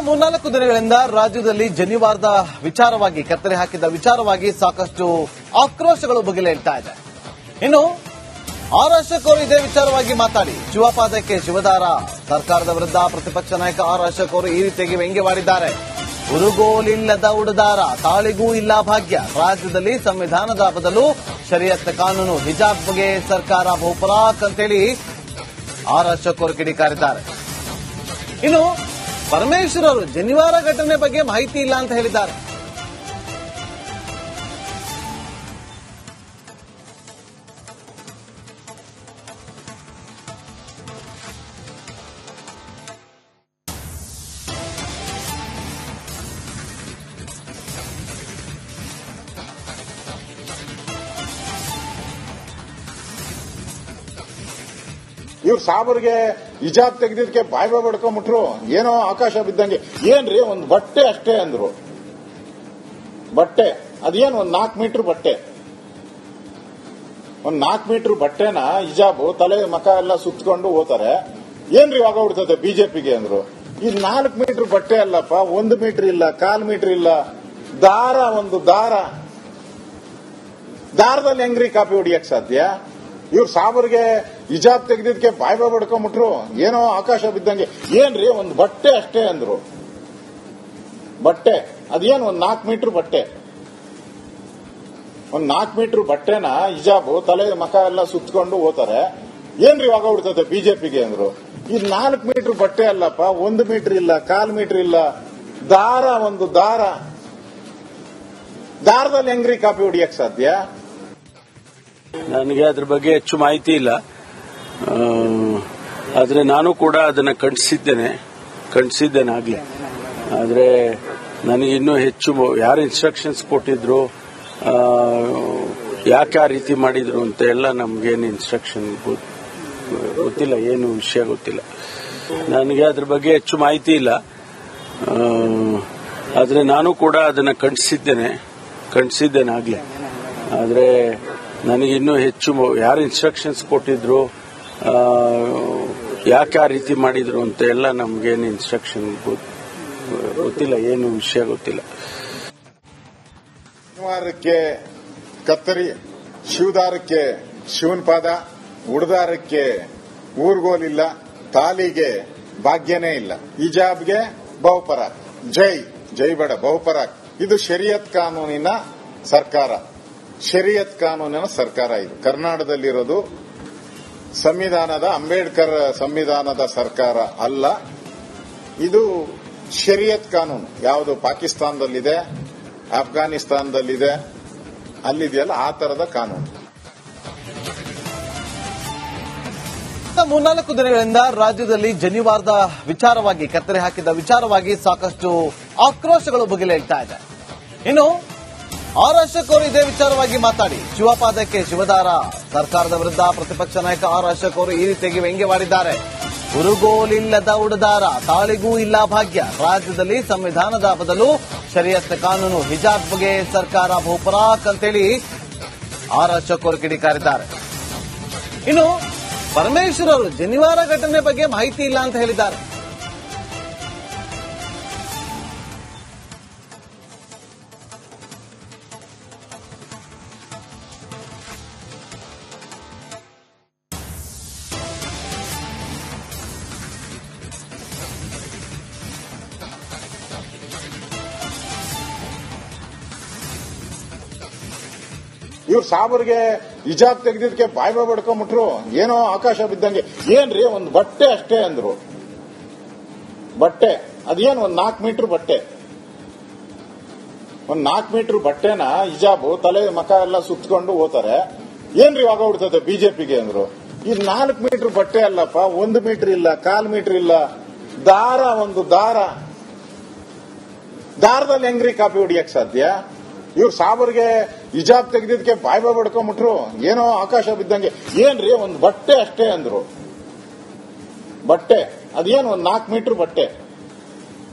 ಮೂರ್ನಾಲ್ಕು ದಿನಗಳಿಂದ ರಾಜ್ಯದಲ್ಲಿ ಜನಿವಾರದ ವಿಚಾರವಾಗಿ ಕತ್ತರಿ ಹಾಕಿದ ವಿಚಾರವಾಗಿ ಸಾಕಷ್ಟು ಆಕ್ರೋಶಗಳು ಭುಗಿಲೇಳ್ತಾ ಇದೆ. ಇನ್ನು ಆರ್ ಅಶೋಕ್ ಅವರು ಇದೇ ವಿಚಾರವಾಗಿ ಮಾತಾಡಿ ಶಿವಪಾದಕ್ಕೆ ಶಿವದಾರ ಸರ್ಕಾರದ ವಿರುದ್ಧ ಪ್ರತಿಪಕ್ಷ ನಾಯಕ ಆರ್ ಅಶೋಕ್ ಅವರು ಈ ರೀತಿಯಾಗಿ ವ್ಯಂಗ್ಯವಾಡಿದ್ದಾರೆ. ಉರುಗೋಲಿಲ್ಲದ ಉಡುದಾರ ತಾಳಿಗೂ ಇಲ್ಲ ಭಾಗ್ಯ, ರಾಜ್ಯದಲ್ಲಿ ಸಂವಿಧಾನದ ಬದಲು ಶರಿಯತ್ ಕಾನೂನು, ಹಿಜಾಬ್ಗೆ ಸರ್ಕಾರ ಬಹುಪರಾಕ್ ಅಂತೇಳಿ ಆರ್ ಅಶೋಕ್ ಅವರು ಕಿಡಿಕಾರಿದ್ದಾರೆ. ಇನ್ನು ಪರಮೇಶ್ವರ್ ಅವರು ಜನಿವಾರ ಘಟನೆ ಬಗ್ಗೆ ಮಾಹಿತಿ ಇಲ್ಲ ಅಂತ ಹೇಳಿದ್ದಾರೆ. ಇವ್ರು ಸಾಬರ್ಗೆ ಹಿಜಾಬ್ ತೆಗೆದಿದ್ದಕ್ಕೆ ಬಾಯ್ ಬಡ್ಕೊಂಡ್ಬಿಟ್ರು. ಏನೋ ಆಕಾಶ ಬಿದ್ದಂಗೆ. ಏನ್ರಿ ಒಂದು ಬಟ್ಟೆ ಅಷ್ಟೇ ಅಂದ್ರು. ಬಟ್ಟೆ ಅದೇನು ಒಂದು 4 ಮೀಟರ್ ಬಟ್ಟೆ, ಒಂದು 4 ಮೀಟರ್ ಬಟ್ಟೆನ ಹಿಜಾಬ್ ತಲೆ ಮಕ ಎಲ್ಲ ಸುತ್ತಕೊಂಡು ಹೋಗ್ತಾರೆ. ಏನ್ರಿ ಆಗೋಗ್ಬಿಡ್ತದೆ ಬಿಜೆಪಿಗೆ ಅಂದ್ರು. ಈ 4 ಮೀಟರ್ ಬಟ್ಟೆ ಅಲ್ಲಪ್ಪ, 1 ಮೀಟರ್ ಇಲ್ಲ, 1/4 ಮೀಟರ್ ಇಲ್ಲ, ದಾರ, ಒಂದು ದಾರದಲ್ಲಿ ಹೆಂಗ್ರಿ ಕಾಪಿ ಹೊಡಿಯಕ್ ಸಾಧ್ಯ? ಇವ್ರು ಸಾಬರ್ಗೆ ಹಿಜಾಬ್ ತೆಗೆದಿದ್ದಕ್ಕೆ ಬಾಯ್ ಬಡ್ಕೊಂಡ್ಬಿಟ್ರು. ಏನೋ ಆಕಾಶ ಬಿದ್ದಂಗೆ. ಏನ್ರಿ ಒಂದು ಬಟ್ಟೆ ಅಷ್ಟೇ ಅಂದ್ರು. ಬಟ್ಟೆ ಅದೇನು ಒಂದು 4 ಮೀಟರ್ ಬಟ್ಟೆ, ಒಂದು 4 ಮೀಟರ್ ಬಟ್ಟೆನ ಹಿಜಾಬ್ ತಲೆ ಮಕ ಎಲ್ಲ ಸುತ್ತಕೊಂಡು ಹೋಗ್ತಾರೆ. ಏನ್ರಿ ಆಗೋಗ್ಬಿಡ್ತದೆ ಬಿಜೆಪಿಗೆ ಅಂದ್ರು. ಈ 4 ಮೀಟರ್ ಬಟ್ಟೆ ಅಲ್ಲಪ್ಪ, 1 ಮೀಟರ್ ಇಲ್ಲ, 1/4 ಮೀಟರ್ ಇಲ್ಲ, ದಾರ, ಒಂದು ದಾರದಲ್ಲಿ ಹೆಂಗ್ರಿ ಕಾಪಿ ಹೊಡಿಯಕ್ ಸಾಧ್ಯ? ನನಗೆ ಅದ್ರ ಬಗ್ಗೆ ಹೆಚ್ಚು ಮಾಹಿತಿ ಇಲ್ಲ. ಆದ್ರೆ ನಾನು ಕೂಡ ಅದನ್ನ ಖಂಡಿಸಿದ್ದೇನೆ ಆಗ್ಲೇ. ಆದ್ರೆ ನನಗೆ ಇನ್ನೂ ಹೆಚ್ಚು ಯಾರು ಇನ್ಸ್ಟ್ರಕ್ಷನ್ಸ್ ಕೊಟ್ಟಿದ್ರು, ಯಾಕೆ ಆ ರೀತಿ ಮಾಡಿದ್ರು ಅಂತ ಎಲ್ಲ ನಮ್ಗೇನು ಇನ್ಸ್ಟ್ರಕ್ಷನ್ ಗೊತ್ತಿಲ್ಲ, ಏನು ವಿಷಯ ಗೊತ್ತಿಲ್ಲ. ನನಗೆ ಅದ್ರ ಬಗ್ಗೆ ಹೆಚ್ಚು ಮಾಹಿತಿ ಇಲ್ಲ. ಆದ್ರೆ ನಾನು ಕೂಡ ಅದನ್ನ ಖಂಡಿಸಿದ್ದೇನೆ ಆಗ್ಲೇ. ಆದ್ರೆ ನನಗೆ ಇನ್ನೂ ಹೆಚ್ಚು ಯಾರು ಇನ್ಸ್ಟ್ರಕ್ಷನ್ಸ್ ಕೊಟ್ಟಿದ್ರು, ಯಾಕೆ ಆ ರೀತಿ ಮಾಡಿದ್ರು ಅಂತ ಎಲ್ಲ ನಮ್ಗೇನು ಇನ್ಸ್ಟ್ರಕ್ಷನ್ ಗೊತ್ತಿಲ್ಲ, ಏನು ವಿಷಯ ಗೊತ್ತಿಲ್ಲ. ಜನಿವಾರಕ್ಕೆ ಕತ್ತರಿ, ಶಿವದಾರಕ್ಕೆ ಶಿವನ ಪಾದ, ಉಡದಾರಕ್ಕೆ ಊರ್ಗೋಲಿಲ್ಲ, ತಾಲಿಗೆ ಭಾಗ್ಯನೇ ಇಲ್ಲ, ಹಿಜಾಬ್ಗೆ ಬಹುಪರಾಕ್, ಜೈ ಬೇಡ ಬಹುಪರಾಕ್. ಇದು ಶರಿಯತ್ ಕಾನೂನಿನ ಸರ್ಕಾರ. ಶರಿಯತ್ ಕಾನೂನಿನ ಸರ್ಕಾರ ಇದು. ಕರ್ನಾಟಕದಲ್ಲಿರೋದು ಸಂವಿಧಾನದ, ಅಂಬೇಡ್ಕರ್ ಸಂವಿಧಾನದ ಸರ್ಕಾರ ಅಲ್ಲ. ಇದು ಶರಿಯತ್ ಕಾನೂನು. ಯಾವುದು ಪಾಕಿಸ್ತಾನದಲ್ಲಿದೆ, ಅಫ್ಘಾನಿಸ್ತಾನದಲ್ಲಿದೆ, ಅಲ್ಲಿದೆಯಲ್ಲ ಆ ತರದ ಕಾನೂನು. ಮೂರ್ನಾಲ್ಕು ದಿನಗಳಿಂದ ರಾಜ್ಯದಲ್ಲಿ ಜನಿವಾರದ ವಿಚಾರವಾಗಿ ಕತ್ತರಿ ಹಾಕಿದ ವಿಚಾರವಾಗಿ ಸಾಕಷ್ಟು ಆಕ್ರೋಶಗಳು ಭುಗಿಲೇಳ್ತಾ ಇದೆ. ಇನ್ನು ಆರ್ ಅಶೋಕ್ ಅವರು ಇದೇ ವಿಚಾರವಾಗಿ ಮಾತಾಡಿ ಶಿವಪಾದಕ್ಕೆ ಶಿವದಾರ ಸರ್ಕಾರದ ವಿರುದ್ಧ ಪ್ರತಿಪಕ್ಷ ನಾಯಕ ಆರ್ ಅಶೋಕ್ ಅವರು ಈ ರೀತಿಯಾಗಿ ವ್ಯಂಗ್ಯವಾಡಿದ್ದಾರೆ. ಉರುಗೋಲಿಲ್ಲದ ಉಡುದಾರ ತಾಳಿಗೂ ಇಲ್ಲ ಭಾಗ್ಯ, ರಾಜ್ಯದಲ್ಲಿ ಸಂವಿಧಾನದ ಬದಲು ಶರಿಯತ್ ಕಾನೂನು, ಹಿಜಾಬ್ಗೆ ಸರ್ಕಾರ ಬಹುಪರಾಕ್ ಅಂತೇಳಿ ಆರ್ ಅಶೋಕ್ ಅವರು ಕಿಡಿಕಾರಿದ್ದಾರೆ. ಇನ್ನು ಪರಮೇಶ್ವರ್ ಅವರು ಜನಿವಾರ ಘಟನೆ ಬಗ್ಗೆ ಮಾಹಿತಿ ಇಲ್ಲ ಅಂತ ಹೇಳಿದ್ದಾರೆ. ಇವ್ರು ಸಾಬರ್ಗೆ ಹಿಜಾಬ್ ತೆಗೆದಿದ್ದಕ್ಕೆ ಬಾಯ್ ಬಡ್ಕೊಂಡ್ಬಿಟ್ರು. ಏನೋ ಆಕಾಶ ಬಿದ್ದಂಗೆ. ಏನ್ರಿ ಒಂದು ಬಟ್ಟೆ ಅಷ್ಟೇ ಅಂದ್ರು. ಬಟ್ಟೆ ಅದೇನು ಒಂದು 4 ಮೀಟರ್ ಬಟ್ಟೆ, ಒಂದು 4 ಮೀಟರ್ ಬಟ್ಟೆನ ಹಿಜಾಬ್ ತಲೆ ಮಕ ಎಲ್ಲ ಸುತ್ತಕೊಂಡು ಹೋಗ್ತಾರೆ. ಏನ್ರಿ ಆಗೋಗ್ಬಿಡ್ತದೆ ಬಿಜೆಪಿಗೆ ಅಂದ್ರು. ಈ 4 ಮೀಟರ್ ಬಟ್ಟೆ ಅಲ್ಲಪ್ಪ, 1 ಮೀಟರ್ ಇಲ್ಲ, 1/4 ಮೀಟರ್ ಇಲ್ಲ, ದಾರ, ಒಂದು ದಾರದಲ್ಲಿ ಹೆಂಗ್ರಿ ಕಾಪಿ ಹೊಡಿಯಕ್ ಸಾಧ್ಯ? ಇವ್ರು ಸಾಬರ್ಗೆ ಹಿಜಾಬ್ ತೆಗೆದಿದ್ದಕ್ಕೆ ಬಾಯ್ ಬಡ್ಕೊಂಡ್ಬಿಟ್ರು. ಏನೋ ಆಕಾಶ ಬಿದ್ದಂಗೆ. ಏನ್ರಿ ಒಂದು ಬಟ್ಟೆ ಅಷ್ಟೇ ಅಂದ್ರು. ಬಟ್ಟೆ ಅದೇನು ಒಂದು 4 ಮೀಟರ್ ಬಟ್ಟೆ,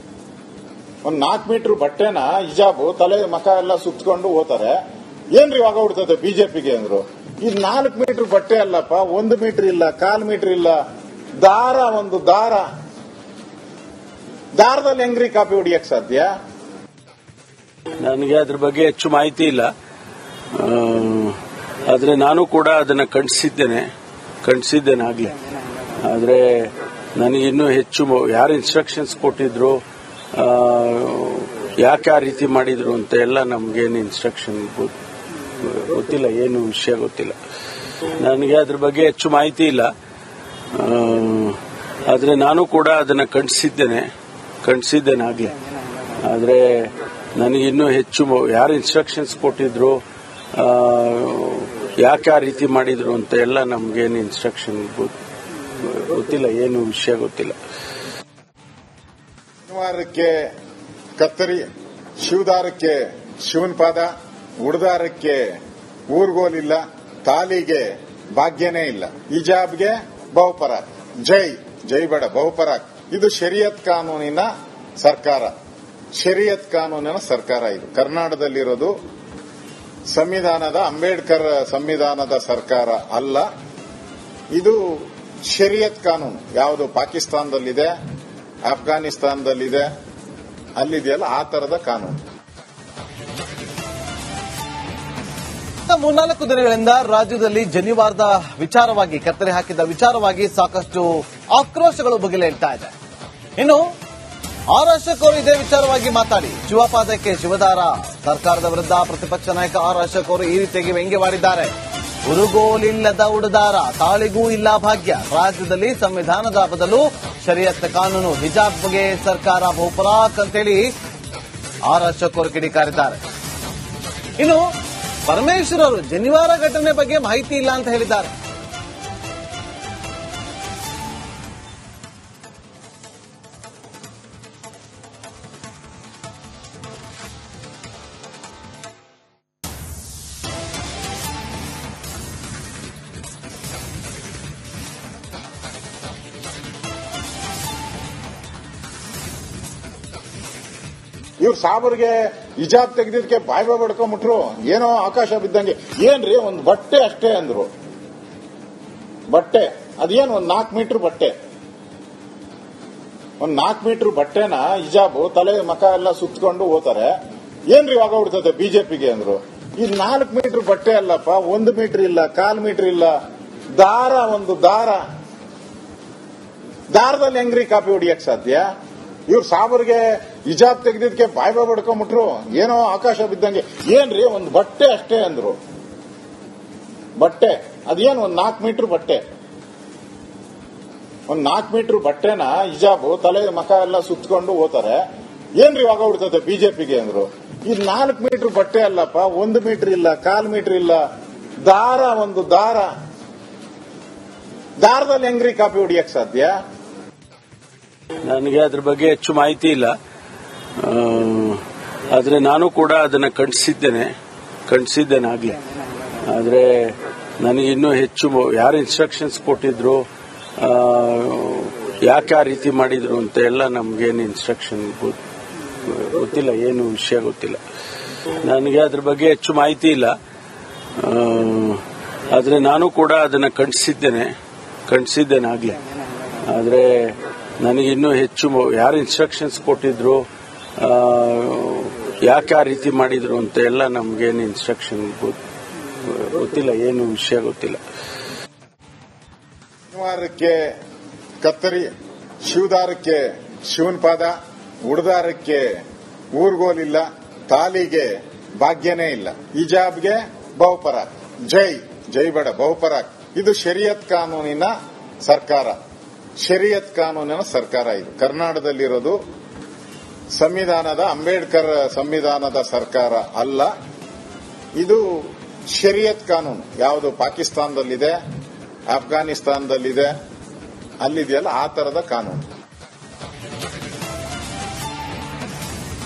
ಒಂದು 4 ಮೀಟರ್ ಬಟ್ಟೆನ ಹಿಜಾಬ್ ತಲೆ ಮಕ ಎಲ್ಲ ಸುತ್ತಕೊಂಡು ಹೋಗ್ತಾರೆ. ಏನ್ರಿ ಆಗೋಗ್ಬಿಡ್ತದೆ ಬಿಜೆಪಿಗೆ ಅಂದ್ರು. ಈ 4 ಮೀಟರ್ ಬಟ್ಟೆ ಅಲ್ಲಪ್ಪ, 1 ಮೀಟರ್ ಇಲ್ಲ, 1/4 ಮೀಟರ್ ಇಲ್ಲ, ದಾರ, ಒಂದು ದಾರದಲ್ಲಿ ಹೆಂಗ್ರಿ ಕಾಪಿ ಹೊಡಿಯಕ್ ಸಾಧ್ಯ? ನನಗೆ ಅದ್ರ ಬಗ್ಗೆ ಹೆಚ್ಚು ಮಾಹಿತಿ ಇಲ್ಲ. ಆದ್ರೆ ನಾನು ಕೂಡ ಅದನ್ನ ಖಂಡಿಸಿದ್ದೇನೆ ಆಗ್ಲೇ. ಆದ್ರೆ ನನಗೆ ಇನ್ನೂ ಹೆಚ್ಚು ಯಾರು ಇನ್ಸ್ಟ್ರಕ್ಷನ್ಸ್ ಕೊಟ್ಟಿದ್ರು, ಯಾಕೆ ಆ ರೀತಿ ಮಾಡಿದ್ರು ಅಂತ ಎಲ್ಲ ನಮ್ಗೇನು ಇನ್ಸ್ಟ್ರಕ್ಷನ್ ಗೊತ್ತಿಲ್ಲ, ಏನು ವಿಷಯ ಗೊತ್ತಿಲ್ಲ. ನನಗೆ ಅದ್ರ ಬಗ್ಗೆ ಹೆಚ್ಚು ಮಾಹಿತಿ ಇಲ್ಲ. ಆದ್ರೆ ನಾನು ಕೂಡ ಅದನ್ನ ಖಂಡಿಸಿದ್ದೇನೆ ಆಗ್ಲೇ. ಆದ್ರೆ ನನಗೆ ಇನ್ನೂ ಹೆಚ್ಚು ಯಾರು ಇನ್ಸ್ಟ್ರಕ್ಷನ್ಸ್ ಕೊಟ್ಟಿದ್ರು, ಯಾಕೆ ಆ ರೀತಿ ಮಾಡಿದ್ರು ಅಂತ ಎಲ್ಲ ನಮ್ಗೇನು ಇನ್ಸ್ಟ್ರಕ್ಷನ್ ಗೊತ್ತಿಲ್ಲ, ಏನು ವಿಷಯ ಗೊತ್ತಿಲ್ಲ. ಶನಿವಾರಕ್ಕೆ ಕತ್ತರಿ, ಶಿವದಾರಕ್ಕೆ ಶಿವನ ಪಾದ, ಉಡದಾರಕ್ಕೆ ಊರ್ಗೋಲಿಲ್ಲ, ತಾಲಿಗೆ ಭಾಗ್ಯನೇ ಇಲ್ಲ, ಹಿಜಾಬ್ಗೆ ಬಹುಪರಾಕ್, ಜೈ ಬೇಡ ಬಹುಪರಾಕ್. ಇದು ಶರಿಯತ್ ಕಾನೂನಿನ ಸರ್ಕಾರ, ಇದು ಕರ್ನಾಟಕದಲ್ಲಿರೋದು. ಅಂಬೇಡ್ಕರ್ ಸಂವಿಧಾನದ ಸರ್ಕಾರ ಅಲ್ಲ, ಇದು ಶರಿಯತ್ ಕಾನೂನು. ಯಾವುದು ಪಾಕಿಸ್ತಾನದಲ್ಲಿದೆ, ಅಫ್ಘಾನಿಸ್ತಾನದಲ್ಲಿದೆ, ಅಲ್ಲಿದೆಯಲ್ಲ ಆ ತರದ ಕಾನೂನು. 3-4 ದಿನಗಳಿಂದ ರಾಜ್ಯದಲ್ಲಿ ಜನಿವಾರದ ವಿಚಾರವಾಗಿ, ಕತ್ತರಿ ಹಾಕಿದ ವಿಚಾರವಾಗಿ ಸಾಕಷ್ಟು ಆಕ್ರೋಶಗಳು ಭುಗಿಲೇಳ್ತಾ ಇದೆ. ಇನ್ನು ಆರ್ ಅಶೋಕ್ ಅವರು ಇದೇ ವಿಚಾರವಾಗಿ ಮಾತಾಡಿ ಶಿವಪಾದಕ್ಕೆ ಶಿವದಾರ, ಸರ್ಕಾರದ ವಿರುದ್ಧ ಪ್ರತಿಪಕ್ಷ ನಾಯಕ ಆರ್ ಅಶೋಕ್ ಅವರು ಈ ರೀತಿಯಾಗಿ ವ್ಯಂಗ್ಯವಾಡಿದ್ದಾರೆ. ಉರುಗೋಲಿಲ್ಲದ ಉಡದಾರ, ತಾಳಿಗೂ ಇಲ್ಲ ಭಾಗ್ಯ, ರಾಜ್ಯದಲ್ಲಿ ಸಂವಿಧಾನದ ಬದಲು ಶರಿಯತ್ ಕಾನೂನು, ಹಿಜಾಬ್ಗೆ ಸರ್ಕಾರ ಬಹುಪರಾಕ್ ಅಂತೇಳಿ ಆರ್ ಅಶೋಕ್ ಅವರು ಕಿಡಿಕಾರಿದ್ದಾರೆ. ಇನ್ನು ಪರಮೇಶ್ವರ್ ಅವರು ಜನಿವಾರ ಘಟನೆ ಬಗ್ಗೆ ಮಾಹಿತಿ ಇಲ್ಲ ಅಂತ ಹೇಳಿದ್ದಾರೆ. ಇವ್ರು ಸಾಬರ್ಗೆ ಹಿಜಾಬ್ ತೆಗೆದಿದ್ದಕ್ಕೆ ಬಾಯ್ ಬಡ್ಕೊಂಡ್ಬಿಟ್ರು. ಏನೋ ಆಕಾಶ ಬಿದ್ದಂಗೆ. ಏನ್ರಿ ಒಂದು ಬಟ್ಟೆ ಅಷ್ಟೇ ಅಂದ್ರು. ಬಟ್ಟೆ ಅದೇನು ಒಂದು 4 ಮೀಟರ್ ಬಟ್ಟೆ, ಒಂದು 4 ಮೀಟರ್ ಬಟ್ಟೆನ ಹಿಜಾಬ್ ತಲೆ ಮಕ ಎಲ್ಲ ಸುತ್ತಕೊಂಡು ಹೋಗ್ತಾರೆ. ಏನ್ರಿ ಇವಾಗ ಹೊಡ್ತದೆ ಬಿಜೆಪಿಗೆ ಅಂದ್ರು. ಈ 4 ಮೀಟರ್ ಬಟ್ಟೆ ಅಲ್ಲಪ್ಪ, 1 ಮೀಟರ್ ಇಲ್ಲ, 1/4 ಮೀಟರ್ ಇಲ್ಲ, ದಾರ, ಒಂದು ದಾರದಲ್ಲಿ ಹೆಂಗ್ರಿ ಕಾಪಿ ಹೊಡಿಯಕ್ ಸಾಧ್ಯ? ಇವ್ರು ಸಾಬರ್ಗೆ ಹಿಜಾಬ್ ತೆಗೆದಿದ್ದಕ್ಕೆ ಬಾಯ್ ಬಡ್ಕೊಂಡ್ಬಿಟ್ರು. ಏನೋ ಆಕಾಶ ಬಿದ್ದಂಗೆ. ಏನ್ರಿ ಒಂದು ಬಟ್ಟೆ ಅಷ್ಟೇ ಅಂದ್ರು. ಬಟ್ಟೆ ಅದೇನು ಒಂದು 4 ಮೀಟರ್ ಬಟ್ಟೆ, ಒಂದು 4 ಮೀಟರ್ ಬಟ್ಟೆನ ಹಿಜಾಬ್ ತಲೆ ಮಕ ಎಲ್ಲ ಸುತ್ತಕೊಂಡು ಹೋಗ್ತಾರೆ. ಏನ್ರಿ ಇವಾಗ ಹೊಡ್ತದೆ ಬಿಜೆಪಿಗೆ ಅಂದ್ರು. ಈ 4 ಮೀಟರ್ ಬಟ್ಟೆ ಅಲ್ಲಪ್ಪ, 1 ಮೀಟರ್ ಇಲ್ಲ, 1/4 ಮೀಟರ್ ಇಲ್ಲ, ದಾರ, ಒಂದು ದಾರದಲ್ಲಿ ಹೆಂಗ್ರಿ ಕಾಪಿ ಹೊಡಿಯಕ್ ಸಾಧ್ಯ? ನನಗೆ ಅದ್ರ ಬಗ್ಗೆ ಹೆಚ್ಚು ಮಾಹಿತಿ ಇಲ್ಲ. ಆದ್ರೆ ನಾನು ಕೂಡ ಅದನ್ನ ಖಂಡಿಸಿದ್ದೇನೆ ಆಗ್ಲೇ. ಆದ್ರೆ ನನಗೆ ಇನ್ನೂ ಹೆಚ್ಚು ಯಾರು ಇನ್ಸ್ಟ್ರಕ್ಷನ್ಸ್ ಕೊಟ್ಟಿದ್ರು, ಯಾಕೆ ಆ ರೀತಿ ಮಾಡಿದ್ರು ಅಂತ ಎಲ್ಲ ನಮ್ಗೇನು ಇನ್ಸ್ಟ್ರಕ್ಷನ್ ಗೊತ್ತಿಲ್ಲ, ಏನು ವಿಷಯ ಗೊತ್ತಿಲ್ಲ. ನನಗೆ ಅದ್ರ ಬಗ್ಗೆ ಹೆಚ್ಚು ಮಾಹಿತಿ ಇಲ್ಲ. ಆದ್ರೆ ನಾನು ಕೂಡ ಅದನ್ನ ಖಂಡಿಸಿದ್ದೇನೆ ಆಗ್ಲೇ. ಆದ್ರೆ ನನಗೆ ಇನ್ನೂ ಹೆಚ್ಚು ಯಾರು ಇನ್ಸ್ಟ್ರಕ್ಷನ್ಸ್ ಕೊಟ್ಟಿದ್ರು, ಯಾಕೆ ಆ ರೀತಿ ಮಾಡಿದ್ರು ಅಂತ ಎಲ್ಲ ನಮ್ಗೇನು ಇನ್ಸ್ಟ್ರಕ್ಷನ್ ಗೊತ್ತಿಲ್ಲ, ಏನು ವಿಷಯ ಗೊತ್ತಿಲ್ಲ. ಶನಿವಾರಕ್ಕೆ ಕತ್ತರಿ, ಶಿವದಾರಕ್ಕೆ ಶಿವನ ಪಾದ, ಉಡದಾರಕ್ಕೆ ಊರ್ಗೋಲಿಲ್ಲ, ತಾಲಿಗೆ ಭಾಗ್ಯನೇ ಇಲ್ಲ, ಹಿಜಾಬ್ಗೆ ಬಹುಪರಾಕ್, ಜೈ ಬೇಡ ಬಹುಪರಾಕ್. ಇದು ಶರಿಯತ್ ಕಾನೂನಿನ ಸರ್ಕಾರ, ಇದು ಕರ್ನಾಟಕದಲ್ಲಿರೋದು. ಅಂಬೇಡ್ಕರ್ ಸಂವಿಧಾನದ ಸರ್ಕಾರ ಅಲ್ಲ, ಇದು ಶರಿಯತ್ ಕಾನೂನು. ಯಾವುದು ಪಾಕಿಸ್ತಾನದಲ್ಲಿದೆ, ಅಫ್ಘಾನಿಸ್ತಾನದಲ್ಲಿದೆ, ಅಲ್ಲಿದೆಯಲ್ಲ ಆ ತರದ ಕಾನೂನು.